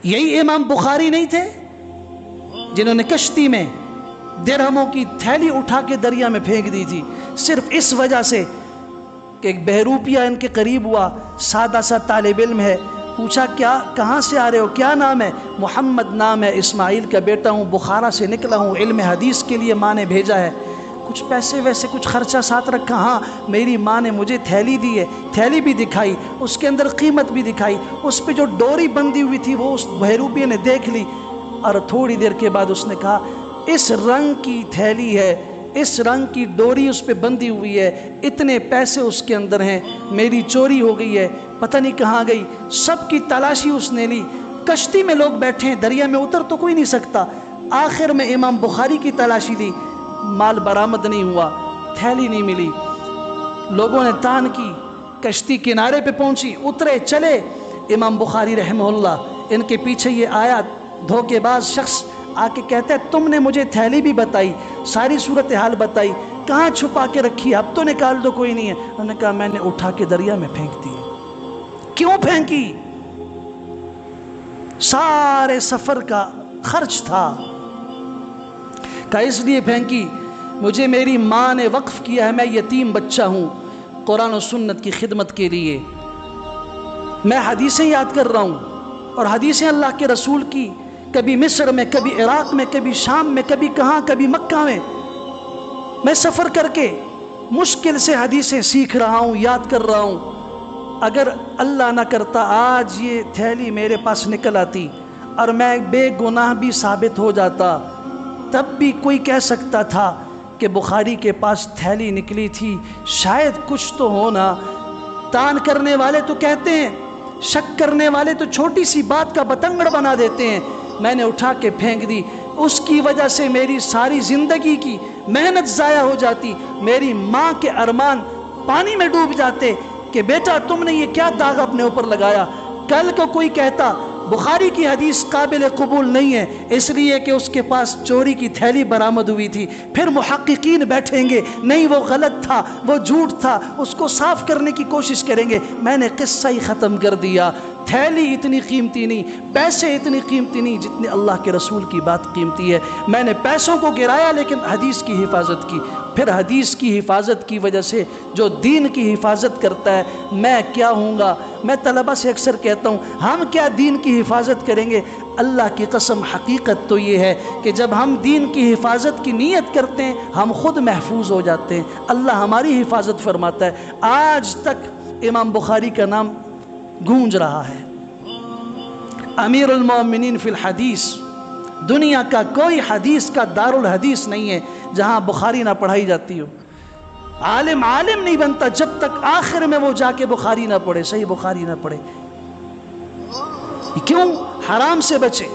यही इमाम बुखारी नहीं थे जिन्होंने कश्ती में दिरहमों की थैली उठा के दरिया में फेंक दी थी, सिर्फ इस वजह से कि एक बहरूपिया इनके करीब हुआ, सादा सा तालिब इल्म है, पूछा क्या, कहाँ से आ रहे हो, क्या नाम है? मोहम्मद नाम है, इस्माइल का बेटा हूँ, बुखारा से निकला हूँ, इल्म हदीस के लिए माँ ने भेजा है। कुछ पैसे वैसे कुछ खर्चा साथ रखा? हाँ, मेरी माँ ने मुझे थैली दी है। थैली भी दिखाई, उसके अंदर कीमत भी दिखाई, उस पर जो डोरी बंधी हुई थी वो उस बहरूपिये ने देख ली, और थोड़ी देर के बाद उसने कहा इस रंग की थैली है, इस रंग की डोरी उस पे बंधी हुई है, इतने पैसे उसके अंदर हैं, मेरी चोरी हो गई है, पता नहीं कहाँ गई। सबकी तलाशी उसने ली, कश्ती में लोग बैठे हैं, दरिया में उतर तो कोई नहीं सकता। आखिर में इमाम बुखारी की तलाशी ली, माल बरामद नहीं हुआ, थैली नहीं मिली। लोगों ने तान की, कश्ती किनारे पे पहुंची, उतरे चले। इमाम बुखारी रहमहुल्लाह, इनके पीछे ये आया धोखेबाज शख्स आके कहता है तुमने मुझे थैली भी बताई, सारी सूरत हाल बताई, कहाँ छुपा के रखी, अब तो निकाल दो, कोई नहीं है। उन्होंने कहा मैंने उठा के दरिया में फेंक दी। क्यों फेंकी? सारे सफर का खर्च था। कहा इसलिए फेंकी, मुझे मेरी माँ ने वक्फ किया है, मैं यतीम बच्चा हूँ, कुरान और सुन्नत की खिदमत के लिए मैं हदीसें याद कर रहा हूँ, और हदीसें अल्लाह के रसूल की, कभी मिस्र में, कभी इराक में, कभी शाम में, कभी कहाँ, कभी मक्का में, मैं सफ़र करके मुश्किल से हदीसें सीख रहा हूँ, याद कर रहा हूँ। अगर अल्लाह ना करता आज ये थैली मेरे पास निकल आती और मैं बेगुनाह भी साबित हो जाता, तब भी कोई कह सकता था कि बुखारी के पास थैली निकली थी, शायद कुछ तो होना। तान करने वाले तो कहते हैं, शक करने वाले तो छोटी सी बात का बतंगड़ बना देते हैं। मैंने उठा के फेंक दी, उसकी वजह से मेरी सारी ज़िंदगी की मेहनत ज़ाया हो जाती, मेरी माँ के अरमान पानी में डूब जाते कि बेटा तुमने ये क्या दाग अपने ऊपर लगाया। कल को कोई कहता बुखारी की हदीस काबिल कबूल नहीं है इसलिए कि उसके पास चोरी की थैली बरामद हुई थी, फिर मुहक्किकीन बैठेंगे, नहीं वो गलत था, वो झूठ था, उसको साफ करने की कोशिश करेंगे। मैंने किस्सा ही ख़त्म कर दिया। थैली इतनी कीमती नहीं, पैसे इतनी कीमती नहीं जितनी अल्लाह के रसूल की बात कीमती है। मैंने पैसों को गिराया लेकिन हदीस की हिफाजत की। फिर हदीस की हिफाजत की वजह से जो दीन की हिफाजत करता है, मैं क्या हूँगा। मैं तलबा से अक्सर कहता हूँ हम क्या दीन की हिफाजत करेंगे। अल्लाह की कसम हकीकत तो ये है कि जब हम दीन की हिफाजत की नीयत करते हैं हम खुद महफूज हो जाते हैं, अल्लाह हमारी हिफाजत फरमाता है। आज तक इमाम बुखारी का नाम गूंज रहा है, अमीरुल मोमिनीन फिल हदीस। दुनिया का कोई हदीस का दारुल हदीस नहीं है जहाँ बुखारी ना पढ़ाई जाती हो। आलिम आलिम नहीं बनता जब तक आखिर में वो जाके बुखारी ना पढ़े, सही बुखारी ना पढ़े। क्यों? हराम से बचे।